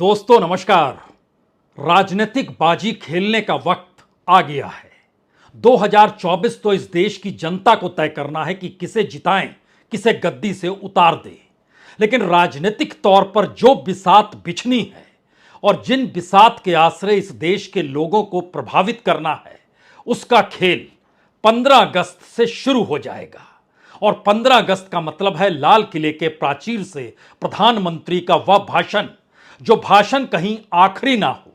दोस्तों नमस्कार। राजनीतिक बाजी खेलने का वक्त आ गया है। 2024 तो इस देश की जनता को तय करना है कि किसे जिताएं, किसे गद्दी से उतार दें। लेकिन राजनीतिक तौर पर जो बिसात बिछनी है और जिन बिसात के आश्रय इस देश के लोगों को प्रभावित करना है, उसका खेल 15 अगस्त से शुरू हो जाएगा। और 15 अगस्त का मतलब है लाल किले के प्राचीर से प्रधानमंत्री का वह भाषण, जो भाषण कहीं आखिरी ना हो।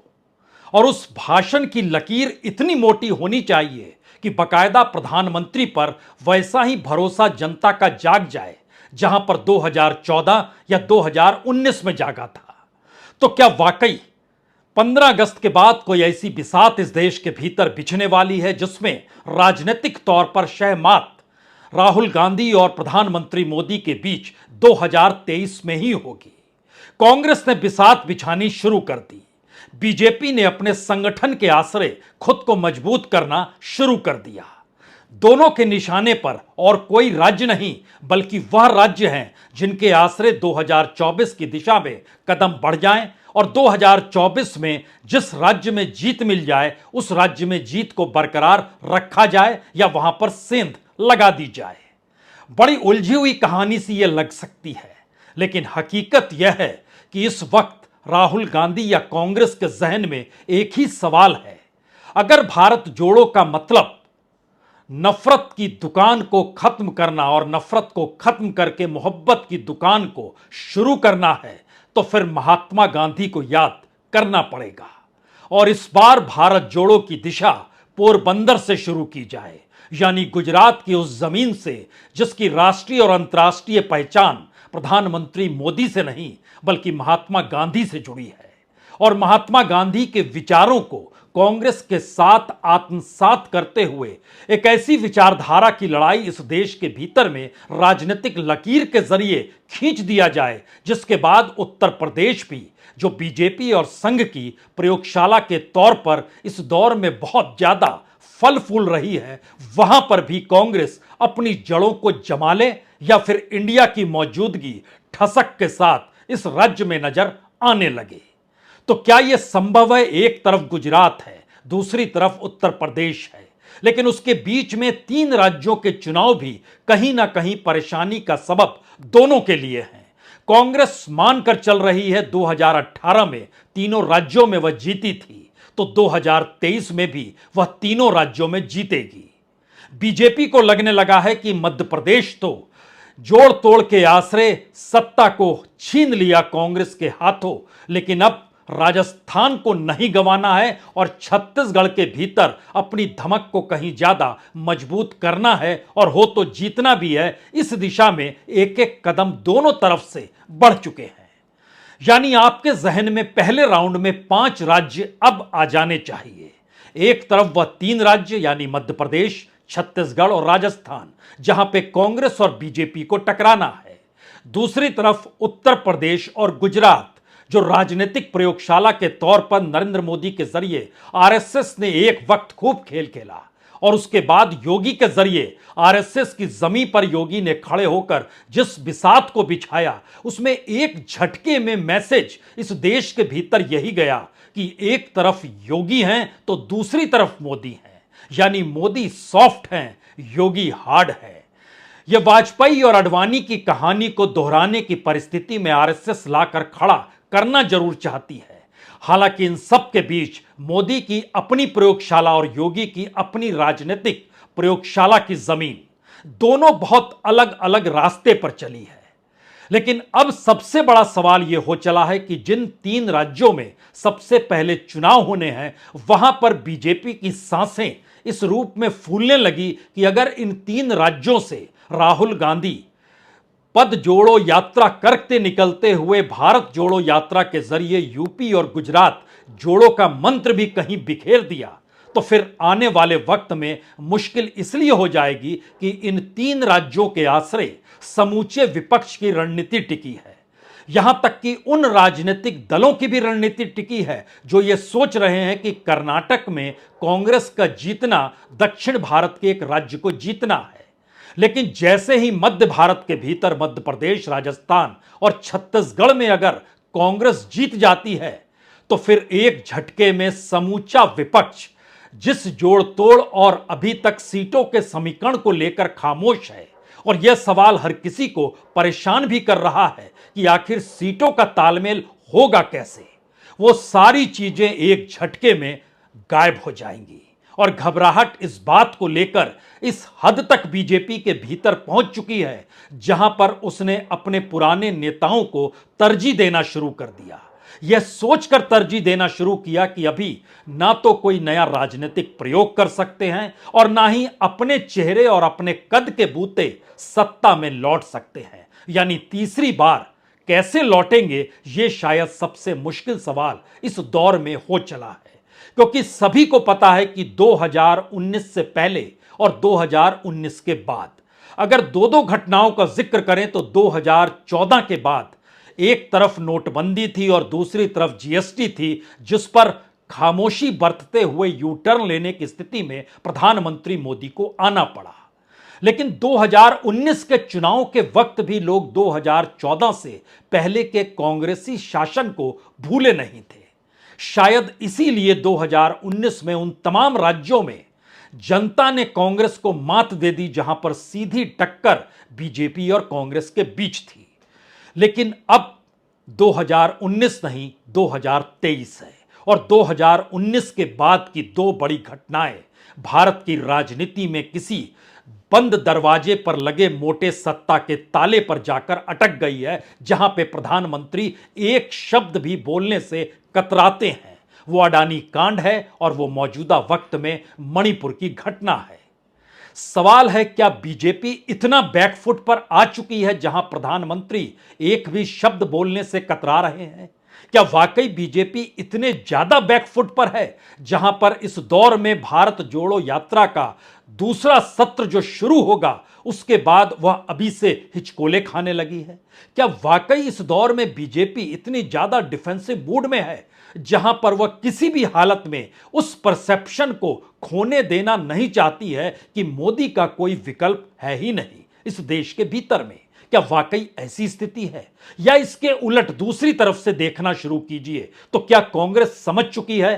और उस भाषण की लकीर इतनी मोटी होनी चाहिए कि बकायदा प्रधानमंत्री पर वैसा ही भरोसा जनता का जाग जाए जहां पर 2014 या 2019 में जागा था। तो क्या वाकई 15 अगस्त के बाद कोई ऐसी बिसात इस देश के भीतर बिछने वाली है जिसमें राजनीतिक तौर पर शहमात राहुल गांधी और प्रधानमंत्री मोदी के बीच 2023 में ही होगी? कांग्रेस ने बिसात बिछानी शुरू कर दी। बीजेपी ने अपने संगठन के आश्रय खुद को मजबूत करना शुरू कर दिया। दोनों के निशाने पर और कोई राज्य नहीं बल्कि वह राज्य हैं जिनके आश्रय 2024 की दिशा में कदम बढ़ जाएं और 2024 में जिस राज्य में जीत मिल जाए उस राज्य में जीत को बरकरार रखा जाए या वहां पर सेंध लगा दी जाए। बड़ी उलझी हुई कहानी सी यह लग सकती है, लेकिन हकीकत यह है कि इस वक्त राहुल गांधी या कांग्रेस के जहन में एक ही सवाल है। अगर भारत जोड़ो का मतलब नफरत की दुकान को खत्म करना और नफरत को खत्म करके मोहब्बत की दुकान को शुरू करना है, तो फिर महात्मा गांधी को याद करना पड़ेगा। और इस बार भारत जोड़ो की दिशा पोरबंदर से शुरू की जाए, यानी गुजरात की उस जमीन से जिसकी राष्ट्रीय और अंतर्राष्ट्रीय पहचान प्रधानमंत्री मोदी से नहीं बल्कि महात्मा गांधी से जुड़ी है। और महात्मा गांधी के विचारों को कांग्रेस के साथ आत्मसात करते हुए एक ऐसी विचारधारा की लड़ाई इस देश के भीतर में राजनीतिक लकीर के जरिए खींच दिया जाए, जिसके बाद उत्तर प्रदेश भी, जो बीजेपी और संघ की प्रयोगशाला के तौर पर इस दौर में बहुत ज्यादा फल फूल रही है, वहां पर भी कांग्रेस अपनी जड़ों को जमा ले या फिर इंडिया की मौजूदगी ठसक के साथ इस राज्य में नजर आने लगे। तो क्या यह संभव है? एक तरफ गुजरात है, दूसरी तरफ उत्तर प्रदेश है, लेकिन उसके बीच में 3 राज्यों के चुनाव भी कहीं ना कहीं परेशानी का सबब दोनों के लिए हैं। कांग्रेस मानकर चल रही है 2018 में तीनों राज्यों में वह जीती थी, तो 2023 में भी वह तीनों राज्यों में जीतेगी। बीजेपी को लगने लगा है कि मध्य प्रदेश तो जोड़ तोड़ के आश्रय सत्ता को छीन लिया कांग्रेस के हाथों, लेकिन अब राजस्थान को नहीं गंवाना है और छत्तीसगढ़ के भीतर अपनी धमक को कहीं ज्यादा मजबूत करना है और हो तो जीतना भी है। इस दिशा में एक एक कदम दोनों तरफ से बढ़ चुके हैं। यानी आपके जहन में पहले राउंड में 5 राज्य अब आ जाने चाहिए। एक तरफ वह 3 राज्य यानी मध्य प्रदेश, छत्तीसगढ़ और राजस्थान, जहां पे कांग्रेस और बीजेपी को टकराना है। दूसरी तरफ उत्तर प्रदेश और गुजरात, जो राजनीतिक प्रयोगशाला के तौर पर नरेंद्र मोदी के जरिए आरएसएस ने एक वक्त खूब खेल खेला और उसके बाद योगी के जरिए आरएसएस की जमीन पर योगी ने खड़े होकर जिस बिसात को बिछाया, उसमें एक झटके में मैसेज इस देश के भीतर यही गया कि एक तरफ योगी हैं तो दूसरी तरफ मोदी हैं, यानी मोदी सॉफ्ट हैं, योगी हार्ड है। यह वाजपेयी और अडवाणी की कहानी को दोहराने की परिस्थिति में आरएसएस लाकर खड़ा करना जरूर चाहती है। हालांकि इन सब के बीच मोदी की अपनी प्रयोगशाला और योगी की अपनी राजनीतिक प्रयोगशाला की जमीन, दोनों बहुत अलग अलग रास्ते पर चली है। लेकिन अब सबसे बड़ा सवाल यह हो चला है कि जिन 3 राज्यों में सबसे पहले चुनाव होने हैं, वहां पर बीजेपी की सांसें इस रूप में फूलने लगी कि अगर इन 3 राज्यों से राहुल गांधी पद जोड़ो यात्रा करते निकलते हुए भारत जोड़ो यात्रा के जरिए यूपी और गुजरात जोड़ो का मंत्र भी कहीं बिखेर दिया, तो फिर आने वाले वक्त में मुश्किल इसलिए हो जाएगी कि इन 3 राज्यों के आश्रय समूचे विपक्ष की रणनीति टिकी है। यहां तक कि उन राजनीतिक दलों की भी रणनीति टिकी है जो ये सोच रहे हैं कि कर्नाटक में कांग्रेस का जीतना दक्षिण भारत के एक राज्य को जीतना है। लेकिन जैसे ही मध्य भारत के भीतर मध्य प्रदेश, राजस्थान और छत्तीसगढ़ में अगर कांग्रेस जीत जाती है तो फिर एक झटके में समूचा विपक्ष जिस जोड़ तोड़ और अभी तक सीटों के समीकरण को लेकर खामोश है, और यह सवाल हर किसी को परेशान भी कर रहा है कि आखिर सीटों का तालमेल होगा कैसे, वो सारी चीजें एक झटके में गायब हो जाएंगी। और घबराहट इस बात को लेकर इस हद तक बीजेपी के भीतर पहुंच चुकी है जहां पर उसने अपने पुराने नेताओं को तरजीह देना शुरू कर दिया। यह सोचकर तरजीह देना शुरू किया कि अभी ना तो कोई नया राजनीतिक प्रयोग कर सकते हैं और ना ही अपने चेहरे और अपने कद के बूते सत्ता में लौट सकते हैं। यानी तीसरी बार कैसे लौटेंगे, यह शायद सबसे मुश्किल सवाल इस दौर में हो चला है, क्योंकि सभी को पता है कि 2019 से पहले और 2019 के बाद, अगर दो दो घटनाओं का जिक्र करें तो 2014 के बाद एक तरफ नोटबंदी थी और दूसरी तरफ जीएसटी थी, जिस पर खामोशी बरतते हुए यू टर्न लेने की स्थिति में प्रधानमंत्री मोदी को आना पड़ा। लेकिन 2019 के चुनाव के वक्त भी लोग 2014 से पहले के कांग्रेसी शासन को भूले नहीं थे। शायद इसीलिए 2019 में उन तमाम राज्यों में जनता ने कांग्रेस को मात दे दी जहां पर सीधी टक्कर बीजेपी और कांग्रेस के बीच थी। लेकिन अब 2019 नहीं 2023 है, और 2019 के बाद की दो बड़ी घटनाएं भारत की राजनीति में किसी बंद दरवाजे पर लगे मोटे सत्ता के ताले पर जाकर अटक गई है, जहां पे प्रधानमंत्री एक शब्द भी बोलने से कतराते हैं। वो अडानी कांड है और वो मौजूदा वक्त में मणिपुर की घटना है। सवाल है, क्या बीजेपी इतना बैकफुट पर आ चुकी है जहां प्रधानमंत्री एक भी शब्द बोलने से कतरा रहे हैं? क्या वाकई बीजेपी इतने ज्यादा बैकफुट पर है जहां पर इस दौर में भारत जोड़ो यात्रा का दूसरा सत्र जो शुरू होगा उसके बाद वह अभी से हिचकोले खाने लगी है? क्या वाकई इस दौर में बीजेपी इतनी ज्यादा डिफेंसिव मूड में है जहां पर वह किसी भी हालत में उस परसेप्शन को खोने देना नहीं चाहती है कि मोदी का कोई विकल्प है ही नहीं इस देश के भीतर में? क्या वाकई ऐसी स्थिति है, या इसके उलट दूसरी तरफ से देखना शुरू कीजिए तो क्या कांग्रेस समझ चुकी है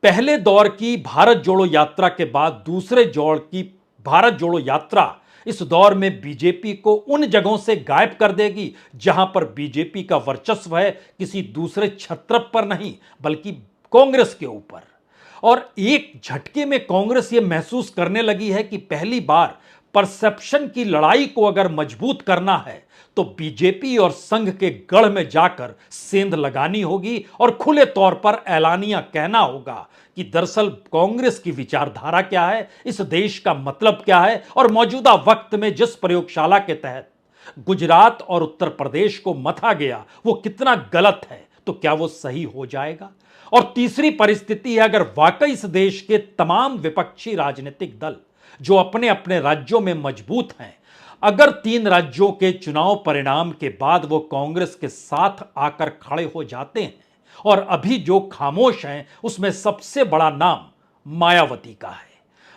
पहले दौर की भारत जोड़ो यात्रा के बाद दूसरे दौर की भारत जोड़ो यात्रा इस दौर में बीजेपी को उन जगहों से गायब कर देगी जहां पर बीजेपी का वर्चस्व है किसी दूसरे छत्र पर नहीं बल्कि कांग्रेस के ऊपर। और एक झटके में कांग्रेस यह महसूस करने लगी है कि पहली बार परसेप्शन की लड़ाई को अगर मजबूत करना है तो बीजेपी और संघ के गढ़ में जाकर सेंध लगानी होगी और खुले तौर पर ऐलानिया कहना होगा कि दरअसल कांग्रेस की विचारधारा क्या है, इस देश का मतलब क्या है, और मौजूदा वक्त में जिस प्रयोगशाला के तहत गुजरात और उत्तर प्रदेश को मथा गया वो कितना गलत है, तो क्या वो सही हो जाएगा? और तीसरी परिस्थिति है, अगर वाकई इस देश के तमाम विपक्षी राजनीतिक दल जो अपने अपने राज्यों में मजबूत हैं, अगर 3 राज्यों के चुनाव परिणाम के बाद वो कांग्रेस के साथ आकर खड़े हो जाते हैं, और अभी जो खामोश हैं उसमें सबसे बड़ा नाम मायावती का है।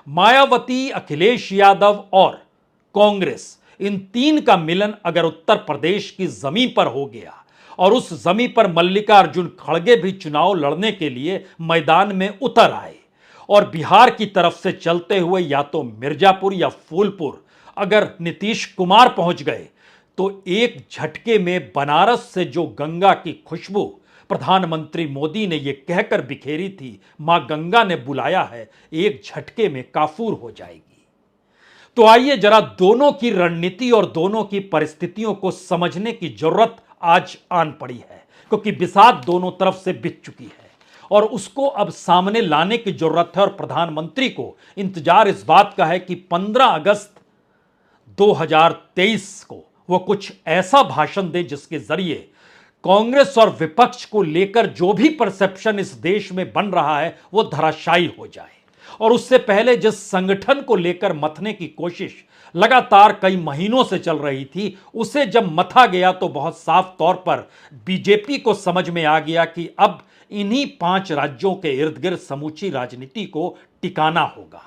मायावती, अखिलेश यादव और कांग्रेस, इन 3 का मिलन अगर उत्तर प्रदेश की जमीन पर हो गया और उस जमीन पर मल्लिकार्जुन खड़गे भी चुनाव लड़ने के लिए मैदान में उतर आए और बिहार की तरफ से चलते हुए या तो मिर्जापुर या फूलपुर अगर नीतीश कुमार पहुंच गए तो एक झटके में बनारस से जो गंगा की खुशबू प्रधानमंत्री मोदी ने यह कहकर बिखेरी थी, मां गंगा ने बुलाया है, एक झटके में काफूर हो जाएगी। तो आइए जरा दोनों की रणनीति और दोनों की परिस्थितियों को समझने की जरूरत आज आन पड़ी है, क्योंकि बिसात दोनों तरफ से बिछ चुकी है और उसको अब सामने लाने की जरूरत है। और प्रधानमंत्री को इंतजार इस बात का है कि 15 अगस्त 2023 को वो कुछ ऐसा भाषण दे जिसके जरिए कांग्रेस और विपक्ष को लेकर जो भी परसेप्शन इस देश में बन रहा है वो धराशायी हो जाए। और उससे पहले जिस संगठन को लेकर मथने की कोशिश लगातार कई महीनों से चल रही थी, उसे जब मथा गया तो बहुत साफ तौर पर बीजेपी को समझ में आ गया कि अब इन्हीं 5 राज्यों के इर्द गिर्द समूची राजनीति को टिकाना होगा।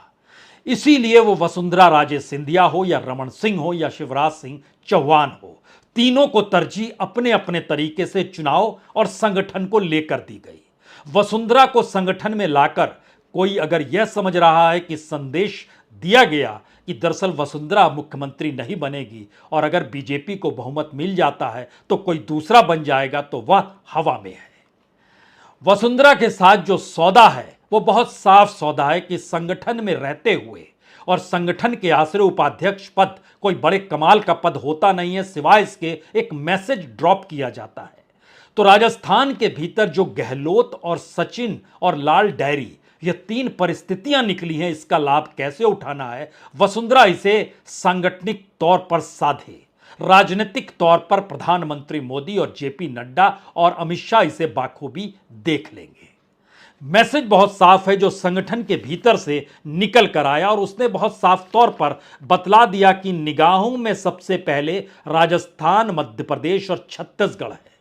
इसीलिए वो वसुंधरा राजे सिंधिया हो या रमन सिंह हो या शिवराज सिंह चौहान हो, तीनों को तरजीह अपने अपने तरीके से चुनाव और संगठन को लेकर दी गई। वसुंधरा को संगठन में लाकर कोई अगर यह समझ रहा है कि संदेश दिया गया कि दरअसल वसुंधरा मुख्यमंत्री नहीं बनेगी और अगर बीजेपी को बहुमत मिल जाता है तो कोई दूसरा बन जाएगा, तो वह हवा में है। वसुंधरा के साथ जो सौदा है वो बहुत साफ सौदा है कि संगठन में रहते हुए और संगठन के आश्रय उपाध्यक्ष पद कोई बड़े कमाल का पद होता नहीं है, सिवाय इसके एक मैसेज ड्रॉप किया जाता है। तो राजस्थान के भीतर जो गहलोत और सचिन और लाल डायरी ये तीन परिस्थितियां निकली हैं, इसका लाभ कैसे उठाना है, वसुंधरा इसे सांगठनिक तौर पर साधे, राजनीतिक तौर पर प्रधानमंत्री मोदी और जेपी नड्डा और अमित शाह इसे बाखूबी देख लेंगे। मैसेज बहुत साफ है जो संगठन के भीतर से निकल कर आया और उसने बहुत साफ तौर पर बतला दिया कि निगाहों में सबसे पहले राजस्थान, मध्य प्रदेश और छत्तीसगढ़ है।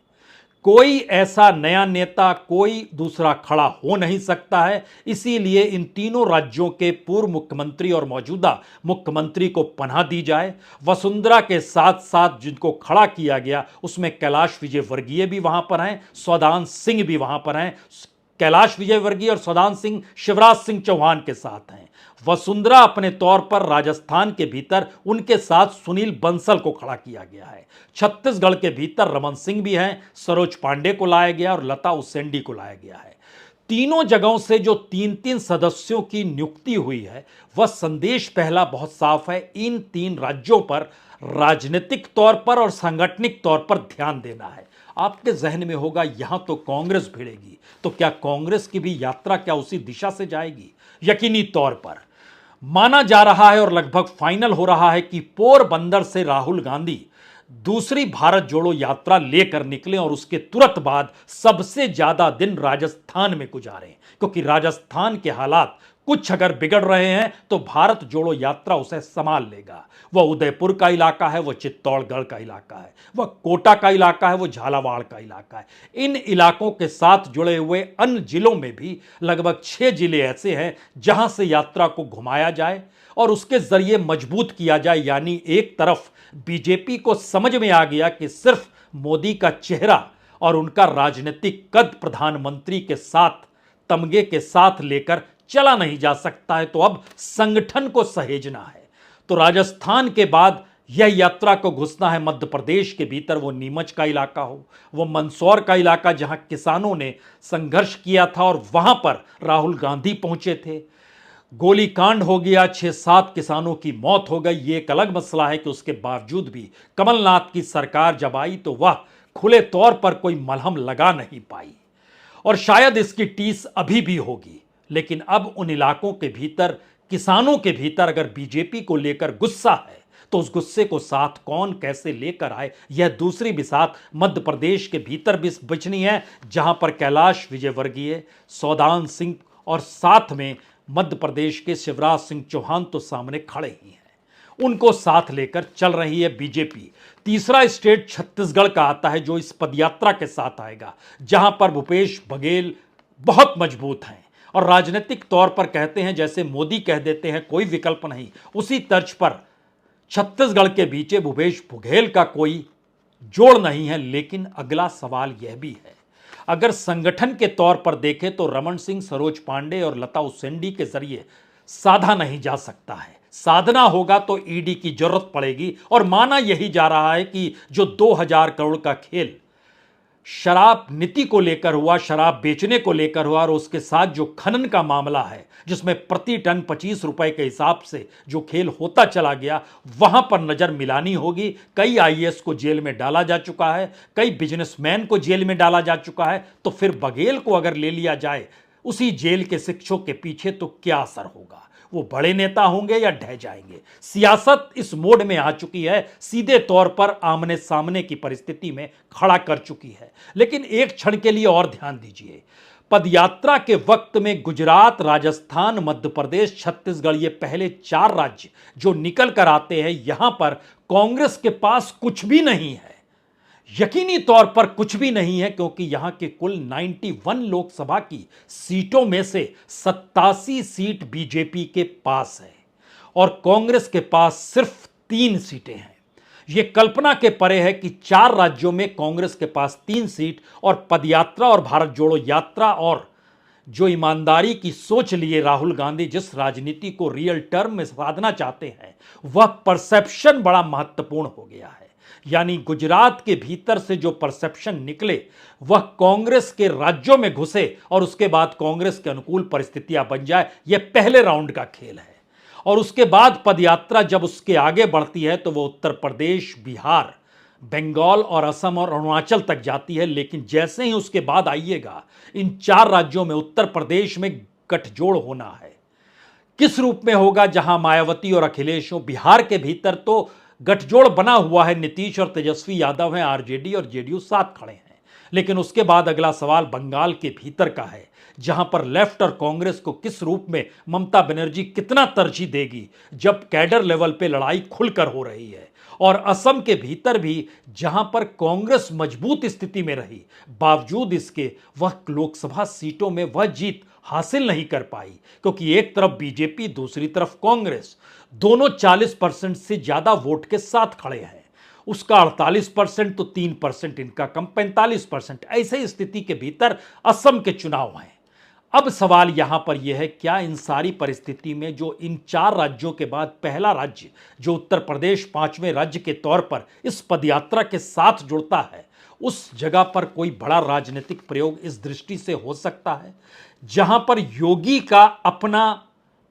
कोई ऐसा नया नेता, कोई दूसरा खड़ा हो नहीं सकता है। इसीलिए इन तीनों राज्यों के पूर्व मुख्यमंत्री और मौजूदा मुख्यमंत्री को पनाह दी जाए। वसुंधरा के साथ साथ जिनको खड़ा किया गया उसमें कैलाश विजयवर्गीय भी वहां पर हैं, सौदान सिंह भी वहां पर हैं। कैलाश विजयवर्गीय और सौदान सिंह शिवराज सिंह चौहान के साथ हैं। वसुंधरा अपने तौर पर राजस्थान के भीतर उनके साथ सुनील बंसल को खड़ा किया गया है। छत्तीसगढ़ के भीतर रमन सिंह भी हैं, सरोज पांडे को लाया गया और लता उसेंडी को लाया गया है। तीनों जगहों से जो तीन तीन सदस्यों की नियुक्ति हुई है वह संदेश पहला बहुत साफ है, इन तीन राज्यों पर राजनीतिक तौर पर और सांगठनिक तौर पर ध्यान देना है। आपके जहन में होगा यहां तो कांग्रेस भिड़ेगी, तो क्या कांग्रेस की भी यात्रा क्या उसी दिशा से जाएगी? यकीनी तौर पर माना जा रहा है और लगभग फाइनल हो रहा है कि पोरबंदर से राहुल गांधी दूसरी भारत जोड़ो यात्रा लेकर निकले और उसके तुरंत बाद सबसे ज्यादा दिन राजस्थान में गुजारें, क्योंकि राजस्थान के हालात कुछ अगर बिगड़ रहे हैं तो भारत जोड़ो यात्रा उसे संभाल लेगा। वह उदयपुर का इलाका है, वह चित्तौड़गढ़ का इलाका है, वह कोटा का इलाका है, वह झालावाड़ का इलाका है। इन इलाकों के साथ जुड़े हुए अन्य जिलों में भी लगभग 6 जिले ऐसे हैं जहां से यात्रा को घुमाया जाए और उसके जरिए मजबूत किया जाए। यानी एक तरफ बीजेपी को समझ में आ गया कि सिर्फ मोदी का चेहरा और उनका राजनीतिक कद प्रधानमंत्री के साथ तमगे के साथ लेकर चला नहीं जा सकता है, तो अब संगठन को सहेजना है। तो राजस्थान के बाद यह यात्रा को घुसना है मध्य प्रदेश के भीतर, वो नीमच का इलाका हो, वो मंदसौर का इलाका जहां किसानों ने संघर्ष किया था और वहां पर राहुल गांधी पहुंचे थे। गोलीकांड हो गया, 6-7 किसानों की मौत हो गई। ये एक अलग मसला है कि उसके बावजूद भी कमलनाथ की सरकार जब आई तो वह खुले तौर पर कोई मलहम लगा नहीं पाई और शायद इसकी टीस अभी भी होगी। लेकिन अब उन इलाकों के भीतर, किसानों के भीतर अगर बीजेपी को लेकर गुस्सा है तो उस गुस्से को साथ कौन कैसे लेकर आए, यह दूसरी बिसात मध्य प्रदेश के भीतर भी बचनी है, जहां पर कैलाश विजयवर्गीय, सौदान सिंह और साथ में मध्य प्रदेश के शिवराज सिंह चौहान तो सामने खड़े ही हैं। उनको साथ लेकर चल रही है बीजेपी। तीसरा स्टेट छत्तीसगढ़ का आता है जो इस पदयात्रा के साथ आएगा, जहां पर भूपेश बघेल बहुत मजबूत हैं और राजनीतिक तौर पर कहते हैं जैसे मोदी कह देते हैं कोई विकल्प नहीं, उसी तर्ज पर छत्तीसगढ़ के बीच भूपेश बघेल का कोई जोड़ नहीं है। लेकिन अगला सवाल यह भी है, अगर संगठन के तौर पर देखें तो रमन सिंह, सरोज पांडे और लता उसेंडी के जरिए साधा नहीं जा सकता है। साधना होगा तो ईडी की जरूरत पड़ेगी और माना यही जा रहा है कि जो 2000 करोड़ का खेल शराब नीति को लेकर हुआ, शराब बेचने को लेकर हुआ और उसके साथ जो खनन का मामला है जिसमें प्रति टन 25 रुपए के हिसाब से जो खेल होता चला गया, वहां पर नजर मिलानी होगी। कई आईएएस को जेल में डाला जा चुका है, कई बिजनेसमैन को जेल में डाला जा चुका है, तो फिर बघेल को अगर ले लिया जाए उसी जेल के शिक्षकों के पीछे तो क्या असर होगा? वो बड़े नेता होंगे या ढह जाएंगे? सियासत इस मोड में आ चुकी है, सीधे तौर पर आमने सामने की परिस्थिति में खड़ा कर चुकी है। लेकिन एक क्षण के लिए और ध्यान दीजिए, पदयात्रा के वक्त में गुजरात, राजस्थान, मध्य प्रदेश, छत्तीसगढ़, ये पहले 4 राज्य जो निकल कर आते हैं, यहां पर कांग्रेस के पास कुछ भी नहीं है, यकीनी तौर पर कुछ भी नहीं है, क्योंकि यहां के कुल 91 लोकसभा की सीटों में से 87 सीट बीजेपी के पास है और कांग्रेस के पास सिर्फ 3 सीटें हैं। ये कल्पना के परे है कि 4 राज्यों में कांग्रेस के पास 3 सीट और पदयात्रा और भारत जोड़ो यात्रा और जो ईमानदारी की सोच लिए राहुल गांधी जिस राजनीति को रियल टर्म में साधना चाहते हैं, वह परसेप्शन बड़ा महत्वपूर्ण हो गया है। यानी गुजरात के भीतर से जो परसेप्शन निकले वह कांग्रेस के राज्यों में घुसे और उसके बाद कांग्रेस के अनुकूल परिस्थितियां बन जाए, यह पहले राउंड का खेल है। और उसके बाद पदयात्रा जब उसके आगे बढ़ती है तो वह उत्तर प्रदेश, बिहार, बंगाल और असम और अरुणाचल तक जाती है। लेकिन जैसे ही उसके बाद आइएगा, इन 4 राज्यों में उत्तर प्रदेश में गठजोड़ होना है। किस रूप में होगा? जहां मायावती और अखिलेश हो। बिहार के भीतर तो गठजोड़ बना हुआ है, नीतीश और तेजस्वी यादव हैं, आरजेडी और जेडीयू साथ खड़े हैं। लेकिन उसके बाद अगला सवाल बंगाल के भीतर का है, जहां पर लेफ्ट और कांग्रेस को किस रूप में ममता बनर्जी कितना तरजीह देगी, जब कैडर लेवल पे लड़ाई खुलकर हो रही है। और असम के भीतर भी जहां पर कांग्रेस मजबूत स्थिति में रही, बावजूद इसके वह लोकसभा सीटों में वह जीत हासिल नहीं कर पाई, क्योंकि एक तरफ बीजेपी, दूसरी तरफ कांग्रेस, दोनों 40% से ज्यादा वोट के साथ खड़े हैं। उसका 48% तो 3% इनका कम 45%। ऐसे स्थिति के भीतर असम के चुनाव हैं। अब सवाल यहां पर यह है, क्या इन सारी परिस्थिति में जो इन 4 राज्यों के बाद पहला राज्य जो उत्तर प्रदेश 5वें राज्य के तौर पर इस पदयात्रा के साथ जुड़ता है, उस जगह पर कोई बड़ा राजनीतिक प्रयोग इस दृष्टि से हो सकता है, जहां पर योगी का अपना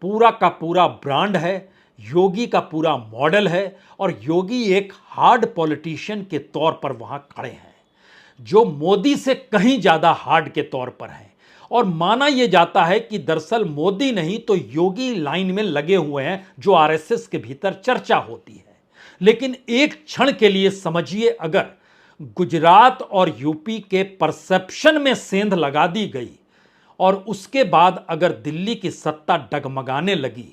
पूरा का पूरा ब्रांड है, योगी का पूरा मॉडल है और योगी एक हार्ड पॉलिटिशियन के तौर पर वहां खड़े हैं, जो मोदी से कहीं ज्यादा हार्ड के तौर पर हैं। और माना यह जाता है कि दरअसल मोदी नहीं तो योगी लाइन में लगे हुए हैं, जो आरएसएस के भीतर चर्चा होती है। लेकिन एक क्षण के लिए समझिए, अगर गुजरात और यूपी के परसेप्शन में सेंध लगा दी गई और उसके बाद अगर दिल्ली की सत्ता डगमगाने लगी,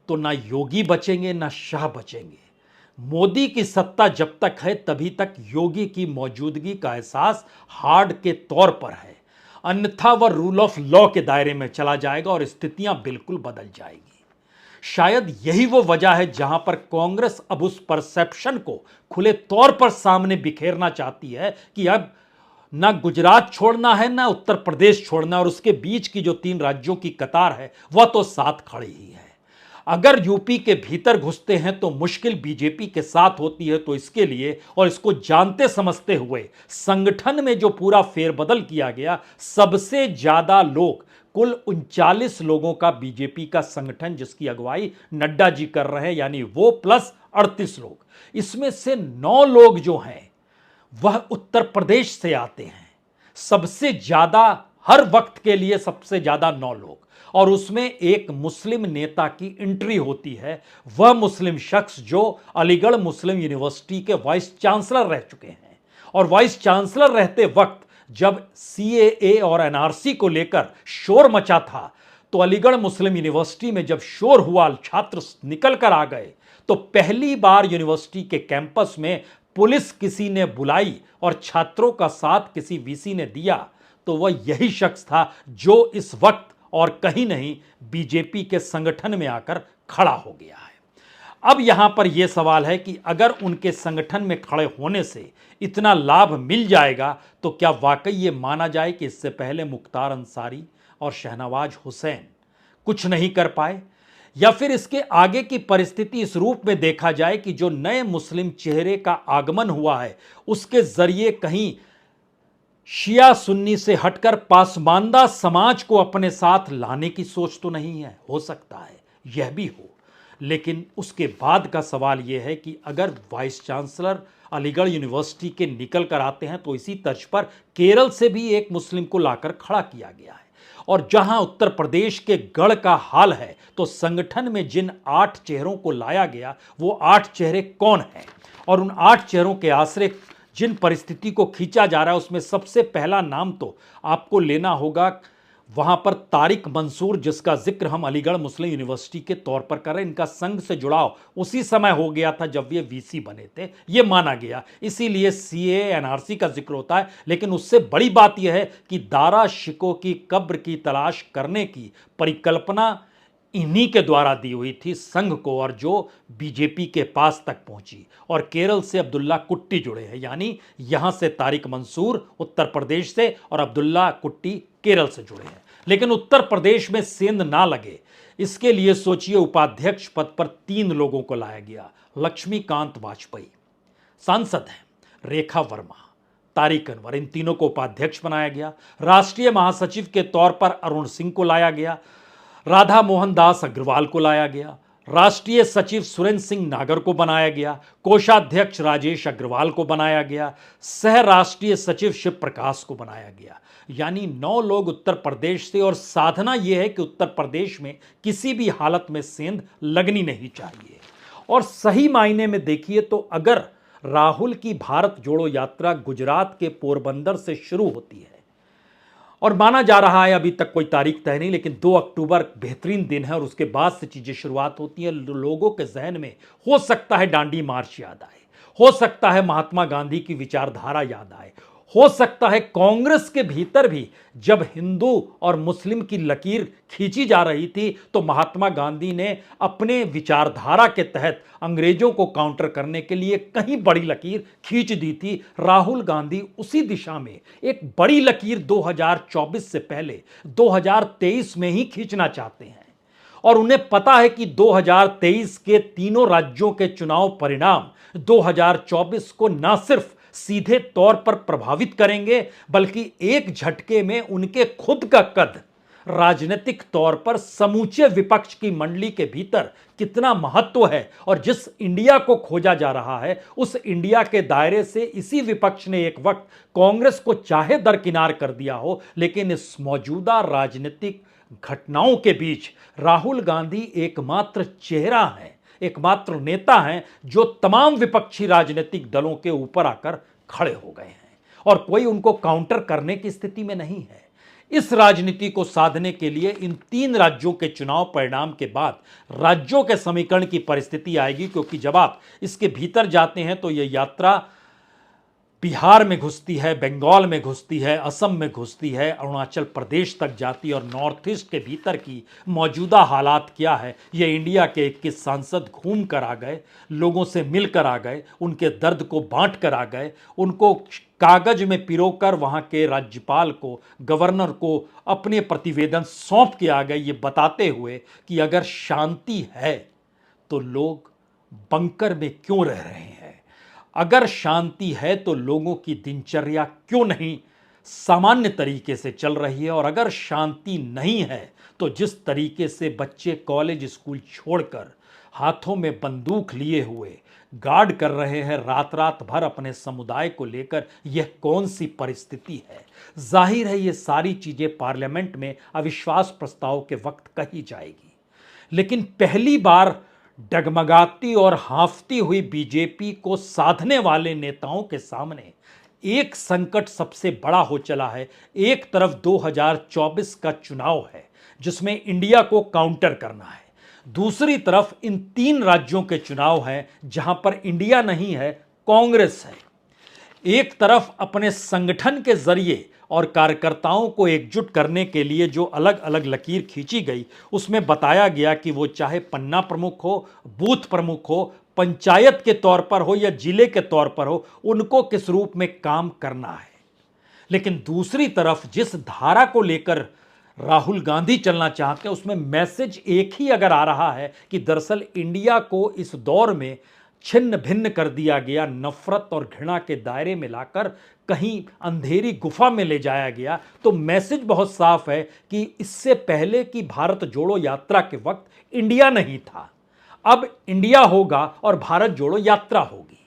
तो ना योगी बचेंगे ना शाह बचेंगे। मोदी की सत्ता जब तक है तभी तक योगी की मौजूदगी का एहसास हार्ड के तौर पर है, अन्यथा वह रूल ऑफ लॉ के दायरे में चला जाएगा और स्थितियां बिल्कुल बदल जाएगी। शायद यही वो वजह है जहां पर कांग्रेस अब उस परसेप्शन को खुले तौर पर सामने बिखेरना चाहती है कि अब ना गुजरात छोड़ना है ना उत्तर प्रदेश छोड़ना, और उसके बीच की जो 3 राज्यों की कतार है वह तो साथ खड़ी ही है। अगर यूपी के भीतर घुसते हैं तो मुश्किल बीजेपी के साथ होती है, तो इसके लिए और इसको जानते समझते हुए संगठन में जो पूरा फेरबदल किया गया, सबसे ज्यादा लोग, कुल 39 लोगों का बीजेपी का संगठन जिसकी अगुवाई नड्डा जी कर रहे हैं, यानी वो प्लस 38 लोग, इसमें से 9 लोग जो हैं वह उत्तर प्रदेश से आते हैं। सबसे ज्यादा, हर वक्त के लिए सबसे ज्यादा 9 लोग, और उसमें एक मुस्लिम नेता की एंट्री होती है। वह मुस्लिम शख्स जो अलीगढ़ मुस्लिम यूनिवर्सिटी के वाइस चांसलर रह चुके हैं, और वाइस चांसलर रहते वक्त जब सीएए और एनआरसी को लेकर शोर मचा था, तो अलीगढ़ मुस्लिम यूनिवर्सिटी में जब शोर हुआ, छात्र निकल कर आ गए, तो पहली बार यूनिवर्सिटी के कैंपस में पुलिस किसी ने बुलाई और छात्रों का साथ किसी वीसी ने दिया, तो वह यही शख्स था जो इस वक्त और कहीं नहीं बीजेपी के संगठन में आकर खड़ा हो गया है। अब यहां पर यह सवाल है कि अगर उनके संगठन में खड़े होने से इतना लाभ मिल जाएगा, तो क्या वाकई ये माना जाए कि इससे पहले मुख्तार अंसारी और शहनवाज हुसैन कुछ नहीं कर पाए, या फिर इसके आगे की परिस्थिति इस रूप में देखा जाए कि जो नए मुस्लिम चेहरे का आगमन हुआ है उसके जरिए कहीं शिया सुन्नी से हटकर पासमानदा समाज को अपने साथ लाने की सोच तो नहीं है? हो सकता है यह भी हो, लेकिन उसके बाद का सवाल यह है कि अगर वाइस चांसलर अलीगढ़ यूनिवर्सिटी के निकल कर आते हैं, तो इसी तर्ज पर केरल से भी एक मुस्लिम को लाकर खड़ा किया गया है। और जहां उत्तर प्रदेश के गढ़ का हाल है, तो संगठन में जिन 8 चेहरों को लाया गया, वो 8 चेहरे कौन हैं, और उन 8 चेहरों के आश्रय जिन परिस्थिति को खींचा जा रहा है, उसमें सबसे पहला नाम तो आपको लेना होगा वहां पर तारिक मंसूर, जिसका जिक्र हम अलीगढ़ मुस्लिम यूनिवर्सिटी के तौर पर कर रहे हैं। इनका संघ से जुड़ाव उसी समय हो गया था जब ये वीसी बने थे, ये माना गया, इसीलिए सीए एनआरसी का जिक्र होता है। लेकिन उससे बड़ी बात यह है कि दारा शिकोह की कब्र की तलाश करने की परिकल्पना इन्हीं के द्वारा दी हुई थी संघ को, और जो बीजेपी के पास तक पहुंची। और केरल से अब्दुल्ला कुट्टी जुड़े हैं, यानी यहां से तारिक मंसूर उत्तर प्रदेश से और अब्दुल्ला कुट्टी केरल से जुड़े हैं। लेकिन उत्तर प्रदेश में सेंध ना लगे, इसके लिए सोचिए उपाध्यक्ष पद पर 3 लोगों को लाया गया। लक्ष्मीकांत वाजपेयी सांसद हैं, रेखा वर्मा, तारिक अनवर, इन तीनों को उपाध्यक्ष बनाया गया। राष्ट्रीय महासचिव के तौर पर अरुण सिंह को लाया गया, राधा मोहन दास अग्रवाल को लाया गया, राष्ट्रीय सचिव सुरेंद्र सिंह नागर को बनाया गया, कोषाध्यक्ष राजेश अग्रवाल को बनाया गया, सह राष्ट्रीय सचिव शिव प्रकाश को बनाया गया। यानी 9 लोग उत्तर प्रदेश से, और साधना यह है कि उत्तर प्रदेश में किसी भी हालत में सेंध लगनी नहीं चाहिए। और सही मायने में देखिए तो अगर राहुल की भारत जोड़ो यात्रा गुजरात के पोरबंदर से शुरू होती है, और माना जा रहा है, अभी तक कोई तारीख तय नहीं, लेकिन 2 अक्टूबर बेहतरीन दिन है, और उसके बाद से चीजें शुरुआत होती हैं। लोगों के जहन में हो सकता है दांडी मार्च याद आए, हो सकता है महात्मा गांधी की विचारधारा याद आए, हो सकता है कांग्रेस के भीतर भी जब हिंदू और मुस्लिम की लकीर खींची जा रही थी तो महात्मा गांधी ने अपने विचारधारा के तहत अंग्रेजों को काउंटर करने के लिए कहीं बड़ी लकीर खींच दी थी। राहुल गांधी उसी दिशा में एक बड़ी लकीर 2024 से पहले 2023 में ही खींचना चाहते हैं, और उन्हें पता है कि 2023 के तीनों राज्यों के चुनाव परिणाम 2024 को न सिर्फ सीधे तौर पर प्रभावित करेंगे, बल्कि एक झटके में उनके खुद का कद राजनीतिक तौर पर समूचे विपक्ष की मंडली के भीतर कितना महत्व है, और जिस इंडिया को खोजा जा रहा है उस इंडिया के दायरे से इसी विपक्ष ने एक वक्त कांग्रेस को चाहे दरकिनार कर दिया हो, लेकिन इस मौजूदा राजनीतिक घटनाओं के बीच राहुल गांधी एकमात्र चेहरा है, एकमात्र नेता हैं जो तमाम विपक्षी राजनीतिक दलों के ऊपर आकर खड़े हो गए हैं, और कोई उनको काउंटर करने की स्थिति में नहीं है। इस राजनीति को साधने के लिए इन 3 राज्यों के चुनाव परिणाम के बाद राज्यों के समीकरण की परिस्थिति आएगी, क्योंकि जब आप इसके भीतर जाते हैं तो यह यात्रा बिहार में घुसती है, बंगाल में घुसती है, असम में घुसती है, अरुणाचल प्रदेश तक जाती है, और नॉर्थ ईस्ट के भीतर की मौजूदा हालात क्या है ये इंडिया के 21 सांसद घूम कर आ गए, लोगों से मिल कर आ गए, उनके दर्द को बांट कर आ गए, उनको कागज में पिरोकर वहाँ के राज्यपाल को, गवर्नर को अपने प्रतिवेदन सौंप के आ गए, ये बताते हुए कि अगर शांति है तो लोग बंकर में क्यों रह रहे हैं, अगर शांति है तो लोगों की दिनचर्या क्यों नहीं सामान्य तरीके से चल रही है, और अगर शांति नहीं है तो जिस तरीके से बच्चे कॉलेज स्कूल छोड़कर हाथों में बंदूक लिए हुए गार्ड कर रहे हैं रात रात भर अपने समुदाय को लेकर, यह कौन सी परिस्थिति है। जाहिर है ये सारी चीजें पार्लियामेंट में अविश्वास प्रस्ताव के वक्त कही जाएगी, लेकिन पहली बार डगमगाती और हांफती हुई बीजेपी को साधने वाले नेताओं के सामने एक संकट सबसे बड़ा हो चला है। एक तरफ 2024 का चुनाव है जिसमें इंडिया को काउंटर करना है, दूसरी तरफ इन 3 राज्यों के चुनाव हैं जहां पर इंडिया नहीं है, कांग्रेस है। एक तरफ अपने संगठन के जरिए और कार्यकर्ताओं को एकजुट करने के लिए जो अलग अलग लकीर खींची गई, उसमें बताया गया कि वो चाहे पन्ना प्रमुख हो, बूथ प्रमुख हो, पंचायत के तौर पर हो या जिले के तौर पर हो, उनको किस रूप में काम करना है। लेकिन दूसरी तरफ जिस धारा को लेकर राहुल गांधी चलना चाहते हैं उसमें मैसेज एक ही अगर आ रहा है कि दरअसल इंडिया को इस दौर में छिन्न भिन्न कर दिया गया, नफरत और घृणा के दायरे में लाकर कहीं अंधेरी गुफा में ले जाया गया, तो मैसेज बहुत साफ है कि इससे पहले की भारत जोड़ो यात्रा के वक्त इंडिया नहीं था, अब इंडिया होगा और भारत जोड़ो यात्रा होगी।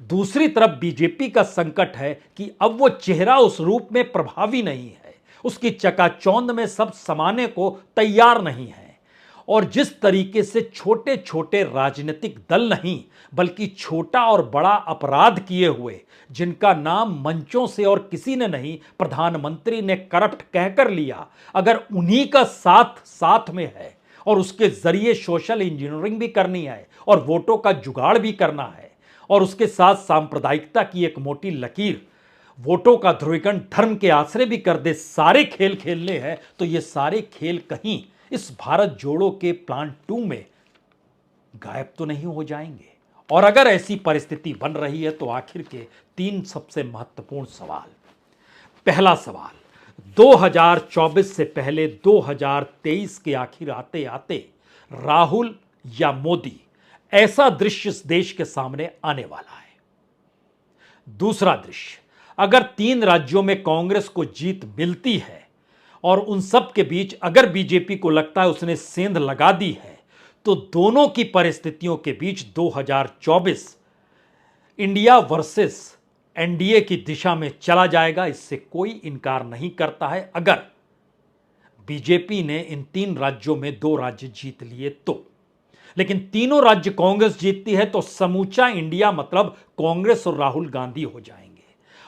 दूसरी तरफ बीजेपी का संकट है कि अब वो चेहरा उस रूप में प्रभावी नहीं है, उसकी चकाचौंध में सब समाने को तैयार नहीं है, और जिस तरीके से छोटे छोटे राजनीतिक दल नहीं बल्कि छोटा और बड़ा अपराध किए हुए, जिनका नाम मंचों से और किसी ने नहीं, प्रधानमंत्री ने करप्ट कहकर लिया, अगर उन्हीं का साथ में है और उसके जरिए सोशल इंजीनियरिंग भी करनी है और वोटों का जुगाड़ भी करना है, और उसके साथ सांप्रदायिकता की एक मोटी लकीर, वोटों का ध्रुवीकरण धर्म के आश्रय भी कर दे, सारे खेल खेलने हैं, तो ये सारे खेल कहीं इस भारत जोड़ो के प्लान 2 में गायब तो नहीं हो जाएंगे? और अगर ऐसी परिस्थिति बन रही है तो आखिर के 3 सबसे महत्वपूर्ण सवाल। पहला सवाल, 2024 से पहले 2023 के आखिर आते आते राहुल या मोदी, ऐसा दृश्य इस देश के सामने आने वाला है। दूसरा दृश्य, अगर 3 राज्यों में कांग्रेस को जीत मिलती है और उन सब के बीच अगर बीजेपी को लगता है उसने सेंध लगा दी है, तो दोनों की परिस्थितियों के बीच 2024 इंडिया वर्सेस एनडीए की दिशा में चला जाएगा। इससे कोई इनकार नहीं करता है। अगर बीजेपी ने इन 3 राज्यों में 2 राज्य जीत लिए तो, लेकिन तीनों राज्य कांग्रेस जीतती है तो समूचा इंडिया मतलब कांग्रेस और राहुल गांधी हो जाएंगे।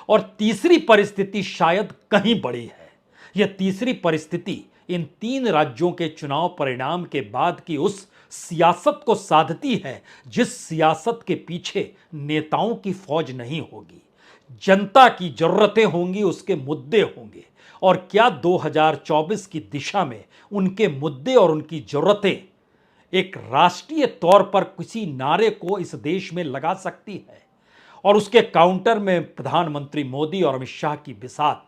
और तीसरी परिस्थिति शायद कहीं बड़ी है। यह तीसरी परिस्थिति इन 3 राज्यों के चुनाव परिणाम के बाद की उस सियासत को साधती है जिस सियासत के पीछे नेताओं की फौज नहीं होगी, जनता की जरूरतें होंगी, उसके मुद्दे होंगे। और क्या 2024 की दिशा में उनके मुद्दे और उनकी जरूरतें एक राष्ट्रीय तौर पर किसी नारे को इस देश में लगा सकती है? और उसके काउंटर में प्रधानमंत्री मोदी और अमित शाह की बिसात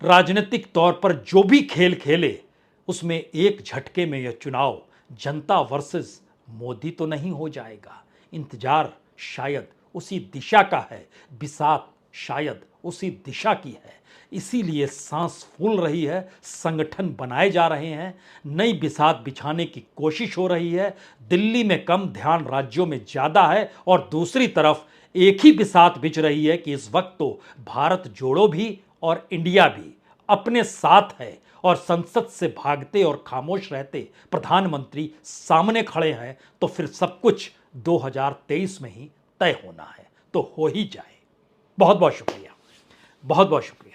राजनीतिक तौर पर जो भी खेल खेले, उसमें एक झटके में यह चुनाव जनता वर्सेस मोदी तो नहीं हो जाएगा। इंतजार शायद उसी दिशा का है, बिसात शायद उसी दिशा की है। इसीलिए सांस फूल रही है, संगठन बनाए जा रहे हैं, नई बिसात बिछाने की कोशिश हो रही है। दिल्ली में कम, ध्यान राज्यों में ज्यादा है। और दूसरी तरफ एक ही बिसात बिछ रही है कि इस वक्त तो भारत जोड़ो भी और इंडिया भी अपने साथ है और संसद से भागते और खामोश रहते प्रधानमंत्री सामने खड़े हैं। तो फिर सब कुछ 2023 में ही तय होना है, तो हो ही जाए। बहुत बहुत शुक्रिया, बहुत बहुत शुक्रिया।